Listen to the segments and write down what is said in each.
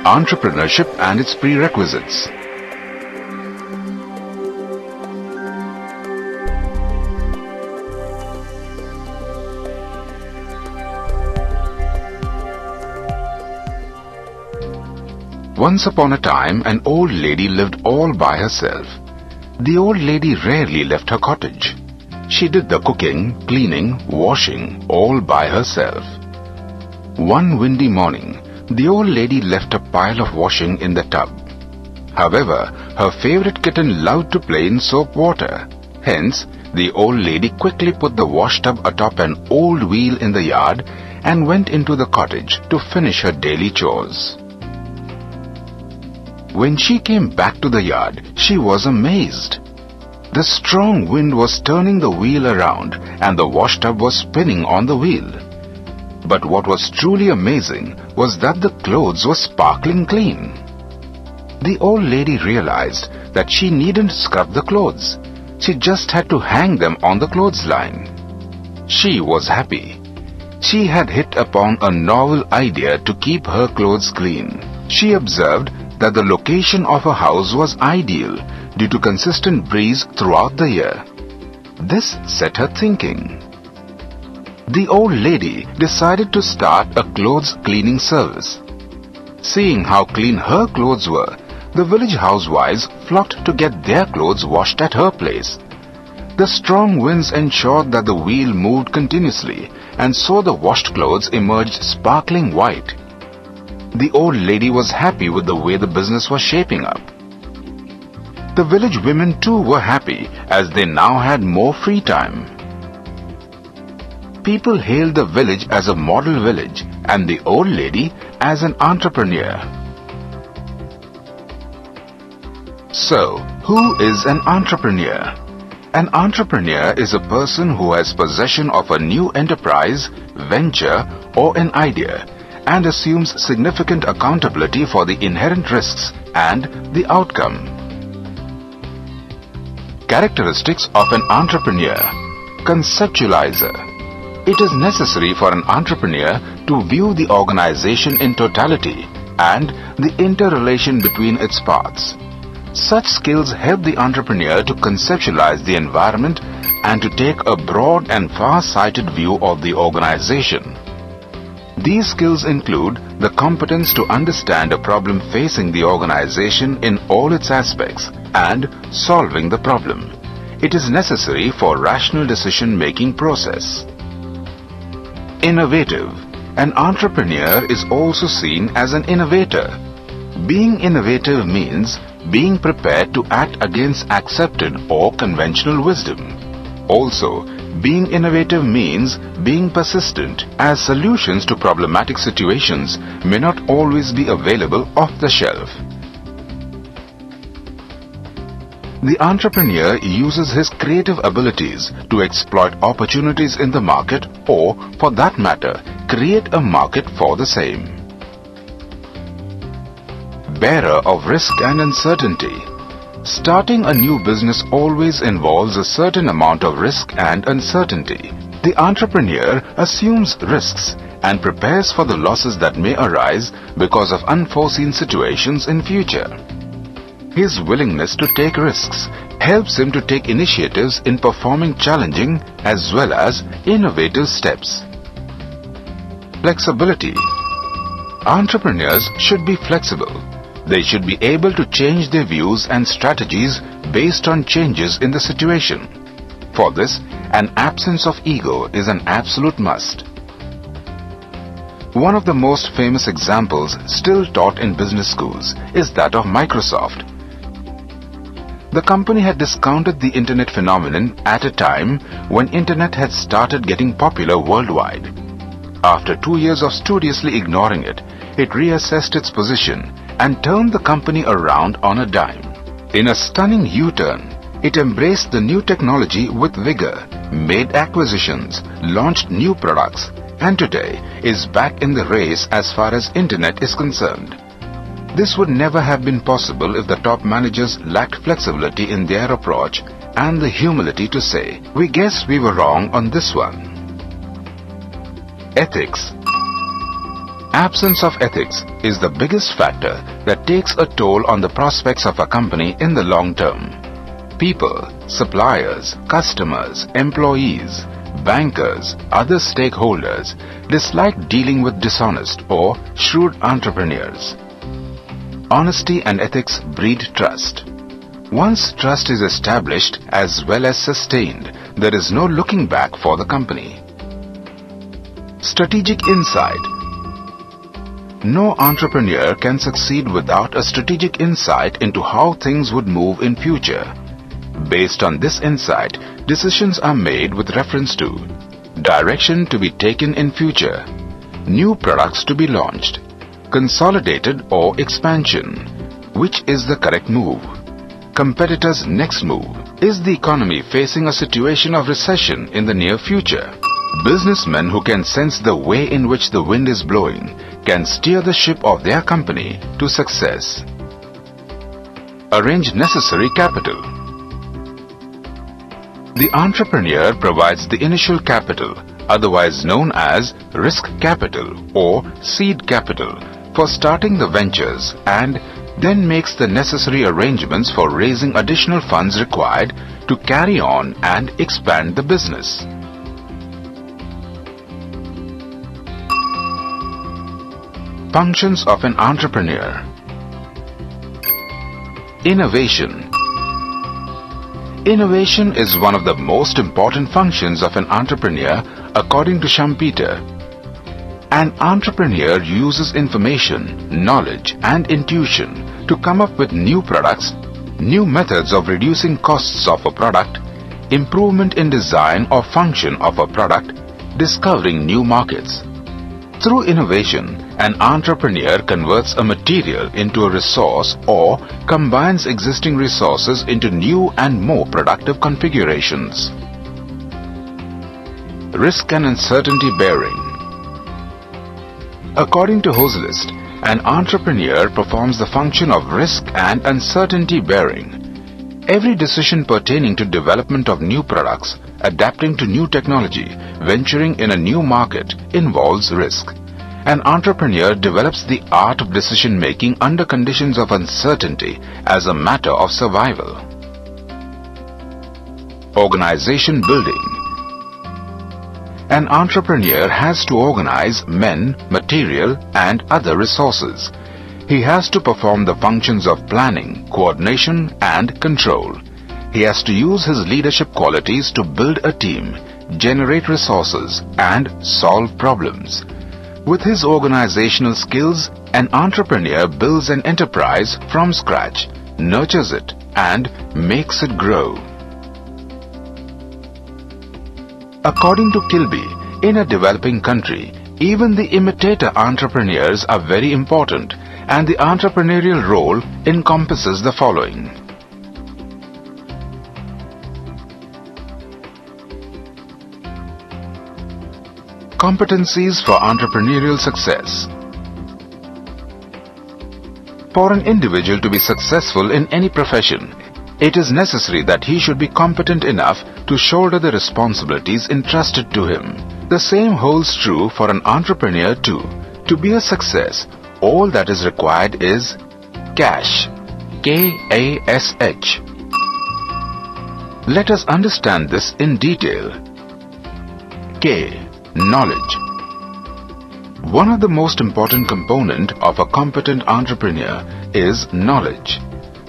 Entrepreneurship and its prerequisites. Once upon a time, an old lady lived all by herself. The old lady rarely left her cottage. She did the cooking, cleaning, washing, all by herself. One windy morning, the old lady left a pile of washing in the tub. However, her favorite kitten loved to play in soap water. Hence, the old lady quickly put the wash tub atop an old wheel in the yard and went into the cottage to finish her daily chores. When she came back to the yard, she was amazed. The strong wind was turning the wheel around and the wash tub was spinning on the wheel. But what was truly amazing was that the clothes were sparkling clean. The old lady realized that she needn't scrub the clothes. She just had to hang them on the clothesline. She was happy. She had hit upon a novel idea to keep her clothes clean. She observed that the location of her house was ideal due to consistent breeze throughout the year. This set her thinking. The old lady decided to start a clothes cleaning service. Seeing how clean her clothes were, the village housewives flocked to get their clothes washed at her place. The strong winds ensured that the wheel moved continuously, and so the washed clothes emerged sparkling white. The old lady was happy with the way the business was shaping up. The village women too were happy as they now had more free time. People hailed the village as a model village and the old lady as an entrepreneur. So, who is an entrepreneur? An entrepreneur is a person who has possession of a new enterprise, venture, or an idea, and assumes significant accountability for the inherent risks and the outcome. Characteristics of an entrepreneur. Conceptualizer. It is necessary for an entrepreneur to view the organization in totality and the interrelation between its parts. Such skills help the entrepreneur to conceptualize the environment and to take a broad and far-sighted view of the organization. These skills include the competence to understand a problem facing the organization in all its aspects and solving the problem. It is necessary for rational decision-making process. Innovative. An entrepreneur is also seen as an innovator. Being innovative means being prepared to act against accepted or conventional wisdom. Also, being innovative means being persistent, as solutions to problematic situations may not always be available off the shelf. The entrepreneur uses his creative abilities to exploit opportunities in the market or, for that matter, create a market for the same. Bearer of risk and uncertainty. Starting a new business always involves a certain amount of risk and uncertainty. The entrepreneur assumes risks and prepares for the losses that may arise because of unforeseen situations in future. His willingness to take risks helps him to take initiatives in performing challenging as well as innovative steps. Flexibility. Entrepreneurs should be flexible. They should be able to change their views and strategies based on changes in the situation. For this, an absence of ego is an absolute must. One of the most famous examples still taught in business schools is that of Microsoft. The company had discounted the internet phenomenon at a time when internet had started getting popular worldwide. After 2 years of studiously ignoring it, it reassessed its position and turned the company around on a dime. In a stunning U-turn, it embraced the new technology with vigor, made acquisitions, launched new products, and today is back in the race as far as internet is concerned. This would never have been possible if the top managers lacked flexibility in their approach and the humility to say, "We guess we were wrong on this one." Ethics. absence of ethics is the biggest factor that takes a toll on the prospects of a company in the long term. People, suppliers, customers, employees, bankers, other stakeholders dislike dealing with dishonest or shrewd entrepreneurs. Honesty and ethics breed trust. Once trust is established as well as sustained, there is no looking back for the company. Strategic insight. No entrepreneur can succeed without a strategic insight into how things would move in future. Based on this insight, decisions are made with reference to direction to be taken in future, new products to be launched, consolidated or expansion, which is the correct move, competitors' next move, is the economy facing a situation of recession in the near future. Businessmen who can sense the way in which the wind is blowing can steer the ship of their company to success. Arrange necessary capital. The entrepreneur provides the initial capital, otherwise known as risk capital or seed capital, for starting the ventures and then makes the necessary arrangements for raising additional funds required to carry on and expand the business. Functions of an entrepreneur. Innovation. Innovation is one of the most important functions of an entrepreneur according to Schumpeter. An entrepreneur uses information, knowledge and intuition to come up with new products, new methods of reducing costs of a product, improvement in design or function of a product, discovering new markets. Through innovation, an entrepreneur converts a material into a resource or combines existing resources into new and more productive configurations. Risk and uncertainty bearing. According to Hoselist, an entrepreneur performs the function of risk and uncertainty bearing. Every decision pertaining to development of new products, adapting to new technology, venturing in a new market involves risk. An entrepreneur develops the art of decision-making under conditions of uncertainty as a matter of survival. Organization building. An entrepreneur has to organize men, material, and other resources. He has to perform the functions of planning, coordination, and control. He has to use his leadership qualities to build a team, generate resources, and solve problems. With his organizational skills, an entrepreneur builds an enterprise from scratch, nurtures it, and makes it grow. According to Kilby, in a developing country, even the imitator entrepreneurs are very important, and the entrepreneurial role encompasses the following. Competencies for entrepreneurial success. For an individual to be successful in any profession, it is necessary that he should be competent enough to shoulder the responsibilities entrusted to him. The same holds true for an entrepreneur too. To be a success, all that is required is cash. K-A-S-H. Let us understand this in detail. K. Knowledge. One of the most important component of a competent entrepreneur is knowledge.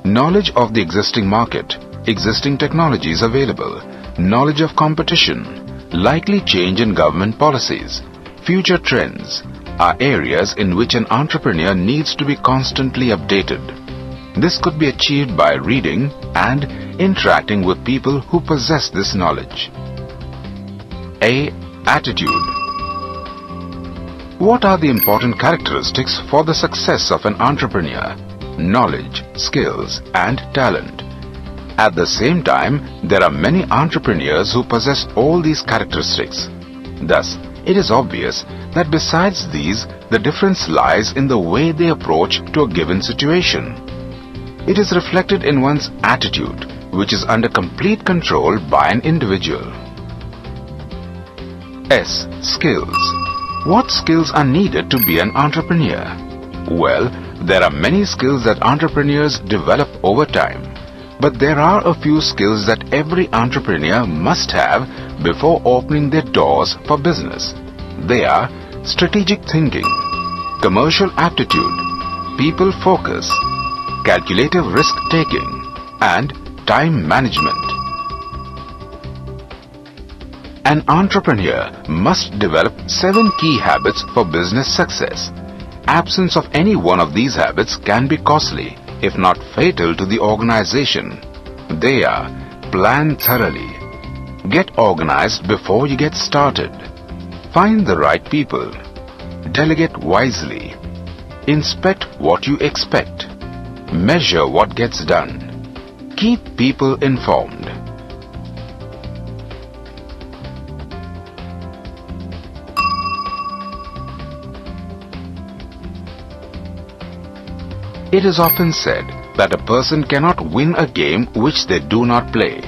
Knowledge of the existing market, existing technologies available, knowledge of competition, likely change in government policies, future trends are areas in which an entrepreneur needs to be constantly updated. This could be achieved by reading and interacting with people who possess this knowledge. A. Attitude. What are the important characteristics for the success of an entrepreneur? Knowledge, skills, and talent. At the same time, there are many entrepreneurs who possess all these characteristics. Thus, it is obvious that besides these, the difference lies in the way they approach to a given situation. It is reflected in one's attitude, which is under complete control by an individual. S. Skills. What skills are needed to be an entrepreneur? Well, there are many skills that entrepreneurs develop over time. But there are a few skills that every entrepreneur must have before opening their doors for business. They are strategic thinking, commercial aptitude, people focus, calculative risk-taking, and time management. An entrepreneur must develop 7 key habits for business success. Absence of any one of these habits can be costly, if not fatal to the organization. They are: plan thoroughly, get organized before you get started, find the right people, delegate wisely, inspect what you expect, measure what gets done, keep people informed. It is often said that a person cannot win a game which they do not play.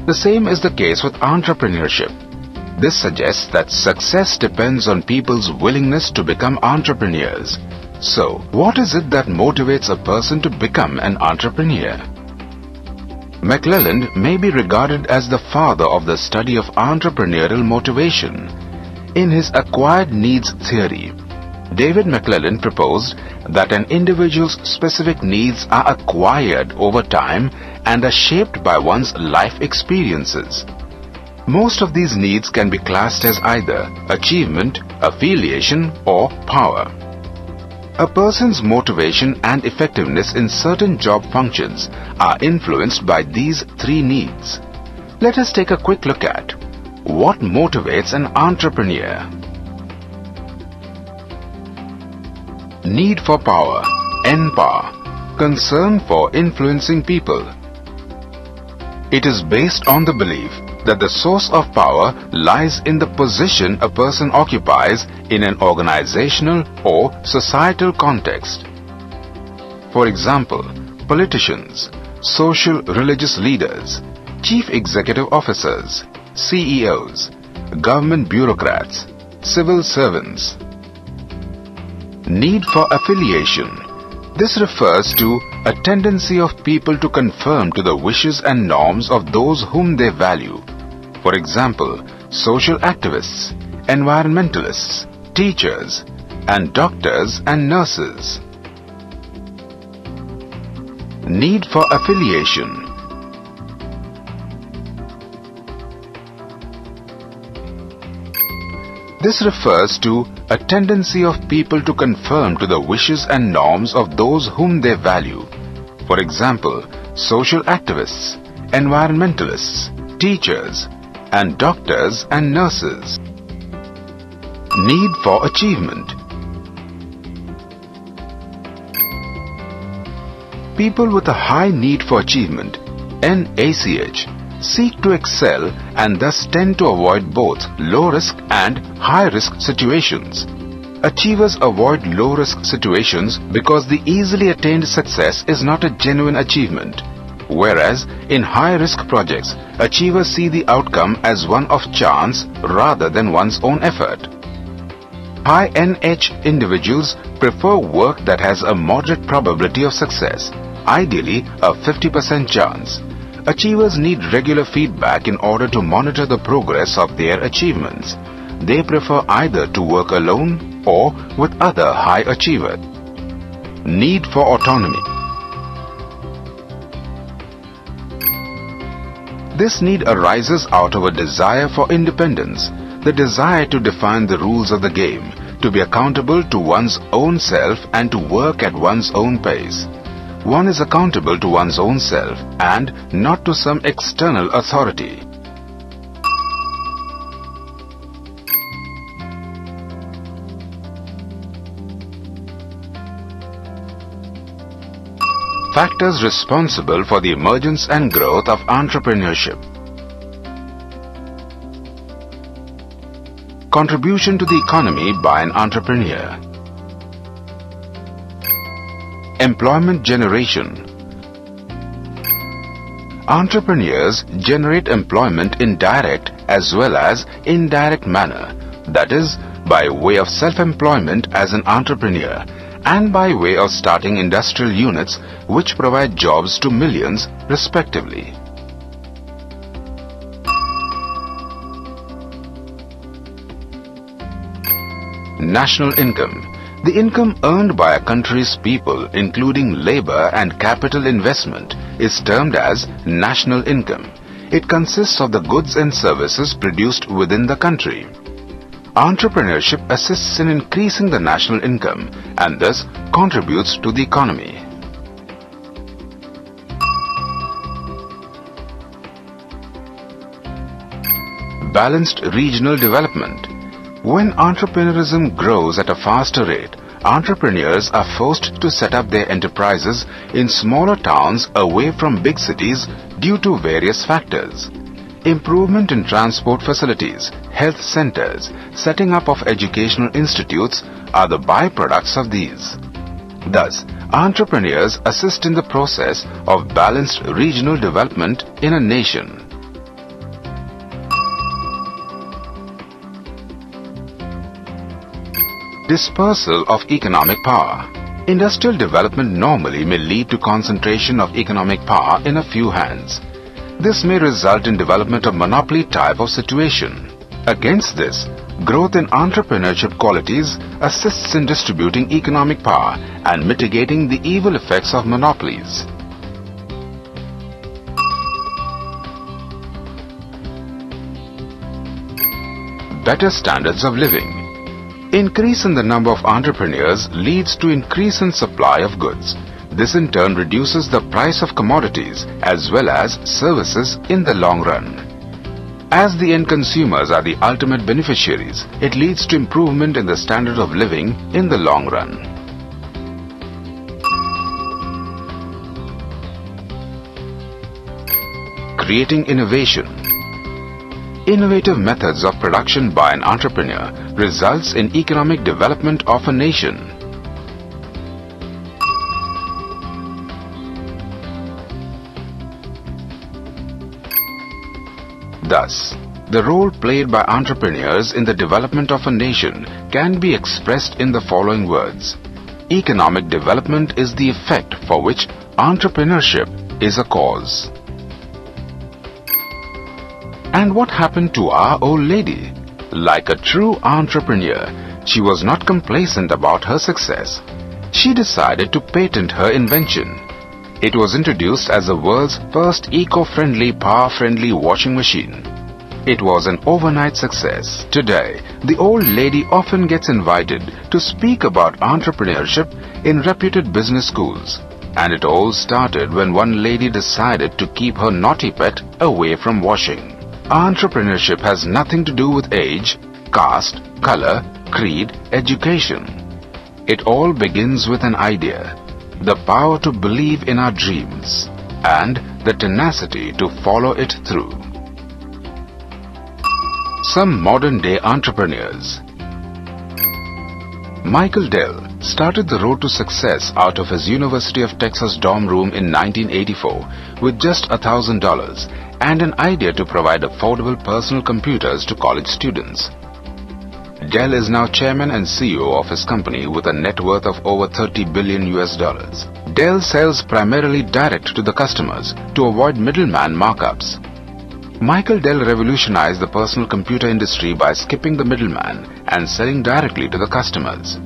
The same is the case with entrepreneurship. This suggests that success depends on people's willingness to become entrepreneurs. So, what is it that motivates a person to become an entrepreneur? McClelland may be regarded as the father of the study of entrepreneurial motivation. In his acquired needs theory, David McClelland proposed that an individual's specific needs are acquired over time and are shaped by one's life experiences. Most of these needs can be classed as either achievement, affiliation, or power. A person's motivation and effectiveness in certain job functions are influenced by these 3 needs. Let us take a quick look at what motivates an entrepreneur. Need for power, N-power, concern for influencing people. It is based on the belief that the source of power lies in the position a person occupies in an organizational or societal context. For example, politicians, social religious leaders, chief executive officers, CEOs, government bureaucrats, civil servants. Need for affiliation. This refers to a tendency of people to conform to the wishes and norms of those whom they value. For example, social activists, environmentalists, teachers, and doctors and nurses. Need for affiliation. This refers to a tendency of people to conform to the wishes and norms of those whom they value. For example, social activists, environmentalists, teachers, and doctors and nurses. Need for achievement. People with a high need for achievement, NACH, seek to excel and thus tend to avoid both low-risk and high-risk situations. Achievers avoid low-risk situations because the easily attained success is not a genuine achievement, whereas in high-risk projects, achievers see the outcome as one of chance rather than one's own effort. High NH individuals prefer work that has a moderate probability of success, ideally a 50% chance. Achievers need regular feedback in order to monitor the progress of their achievements. They prefer either to work alone or with other high achievers. Need for autonomy. This need arises out of a desire for independence, the desire to define the rules of the game, to be accountable to one's own self and to work at one's own pace. One is accountable to one's own self and not to some external authority. Factors responsible for the emergence and growth of entrepreneurship. Contribution to the economy by an entrepreneur. Employment generation. Entrepreneurs generate employment in direct as well as indirect manner, that is, by way of self-employment as an entrepreneur and by way of starting industrial units which provide jobs to millions respectively. National income. The income earned by a country's people, including labor and capital investment, is termed as national income. It consists of the goods and services produced within the country. Entrepreneurship assists in increasing the national income and thus contributes to the economy. Balanced regional development. When entrepreneurism grows at a faster rate, entrepreneurs are forced to set up their enterprises in smaller towns away from big cities due to various factors. Improvement in transport facilities, health centers, setting up of educational institutes are the byproducts of these. Thus, entrepreneurs assist in the process of balanced regional development in a nation. Dispersal of economic power. Industrial development normally may lead to concentration of economic power in a few hands. This may result in development of monopoly type of situation. Against this, growth in entrepreneurship qualities assists in distributing economic power and mitigating the evil effects of monopolies. Better standards of living. Increase in the number of entrepreneurs leads to increase in supply of goods. This in turn reduces the price of commodities as well as services in the long run. As the end consumers are the ultimate beneficiaries, it leads to improvement in the standard of living in the long run. Creating innovation. Innovative methods of production by an entrepreneur results in economic development of a nation. Thus, the role played by entrepreneurs in the development of a nation can be expressed in the following words. Economic development is the effect for which entrepreneurship is a cause. And what happened to our old lady? Like a true entrepreneur, she was not complacent about her success. She decided to patent her invention. It was introduced as the world's first eco-friendly, power-friendly washing machine. It was an overnight success. Today, the old lady often gets invited to speak about entrepreneurship in reputed business schools. And it all started when one lady decided to keep her naughty pet away from washing. Entrepreneurship has nothing to do with age, caste, color, creed, education. It all begins with an idea, the power to believe in our dreams, and the tenacity to follow it through. Some modern-day entrepreneurs. Michael Dell started the road to success out of his University of Texas dorm room in 1984 with just $1,000 and an idea to provide affordable personal computers to college students. Dell is now chairman and CEO of his company with a net worth of over $30 billion. Dell sells primarily direct to the customers to avoid middleman markups. Michael Dell revolutionized the personal computer industry by skipping the middleman and selling directly to the customers.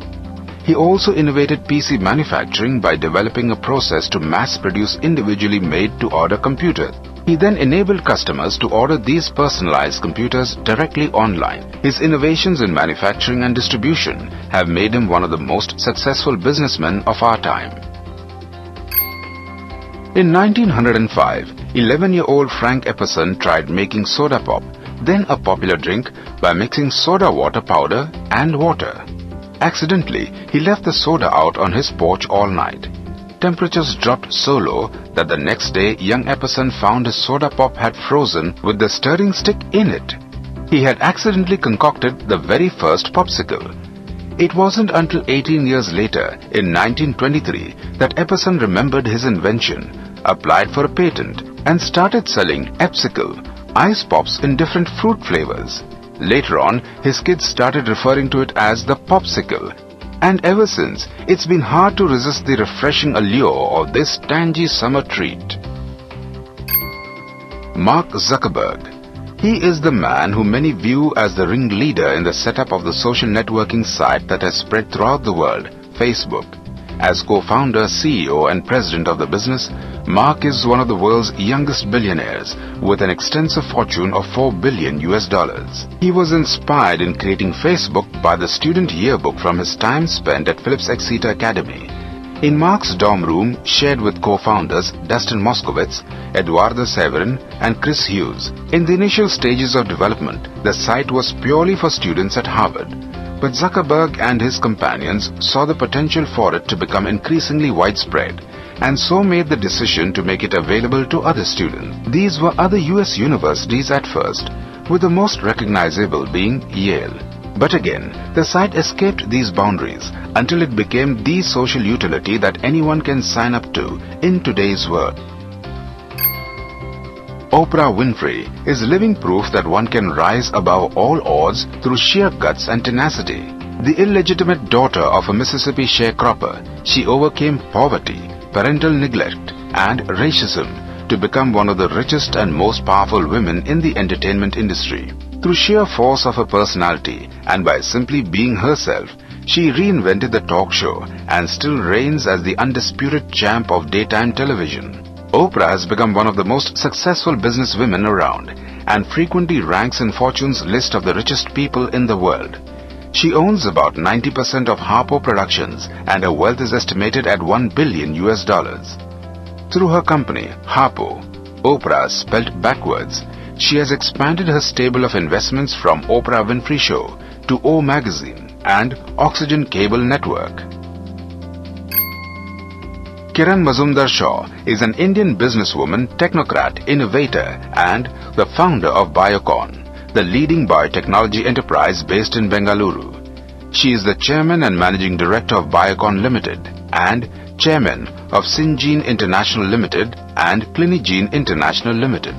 He also innovated PC manufacturing by developing a process to mass-produce individually made-to-order computers. He then enabled customers to order these personalized computers directly online. His innovations in manufacturing and distribution have made him one of the most successful businessmen of our time. In 1905, 11-year-old Frank Epperson tried making soda pop, then a popular drink, by mixing soda water powder and water. Accidentally, he left the soda out on his porch all night. Temperatures dropped so low that the next day young Epperson found his soda pop had frozen with the stirring stick in it. He had accidentally concocted the very first popsicle. It wasn't until 18 years later, in 1923, that Epperson remembered his invention, applied for a patent, and started selling Epsicle, ice pops in different fruit flavors. Later on, his kids started referring to it as the popsicle. And ever since, it's been hard to resist the refreshing allure of this tangy summer treat. Mark Zuckerberg. He is the man who many view as the ringleader in the setup of the social networking site that has spread throughout the world, Facebook. As co-founder, CEO and president of the business, Mark is one of the world's youngest billionaires with an extensive fortune of $4 billion. He was inspired in creating Facebook by the student yearbook from his time spent at Phillips Exeter Academy. In Mark's dorm room, shared with co-founders Dustin Moskovitz, Eduardo Severin and Chris Hughes, in the initial stages of development, the site was purely for students at Harvard. But Zuckerberg and his companions saw the potential for it to become increasingly widespread, and so made the decision to make it available to other students. These were other US universities at first, with the most recognizable being Yale. But again, the site escaped these boundaries until it became the social utility that anyone can sign up to in today's world. Oprah Winfrey is living proof that one can rise above all odds through sheer guts and tenacity. The illegitimate daughter of a Mississippi sharecropper, she overcame poverty, parental neglect, and racism to become one of the richest and most powerful women in the entertainment industry. Through sheer force of her personality and by simply being herself, she reinvented the talk show and still reigns as the undisputed champ of daytime television. Oprah has become one of the most successful businesswomen around and frequently ranks in Fortune's list of the richest people in the world. She owns about 90% of Harpo Productions and her wealth is estimated at $1 billion. Through her company, Harpo, Oprah spelled backwards, she has expanded her stable of investments from Oprah Winfrey Show to O Magazine and Oxygen Cable Network. Kiran Mazumdar-Shaw is an Indian businesswoman, technocrat, innovator and the founder of Biocon, the leading biotechnology enterprise based in Bengaluru. She is the chairman and managing director of Biocon Limited and chairman of Syngene International Limited and Clinigene International Limited.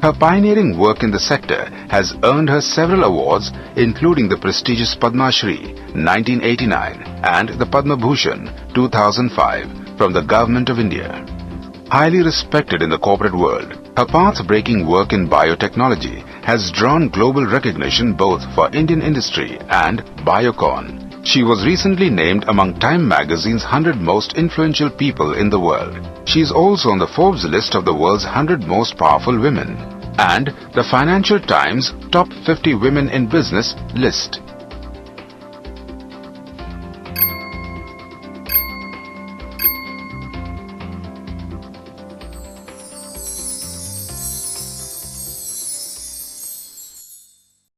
Her pioneering work in the sector has earned her several awards, including the prestigious Padma Shri 1989 and the Padma Bhushan 2005 from the Government of India. Highly respected in the corporate world, her path-breaking work in biotechnology has drawn global recognition both for Indian industry and Biocon. She was recently named among Time magazine's 100 most influential people in the world. She is also on the Forbes list of the world's 100 most powerful women and the Financial Times Top 50 Women in Business list.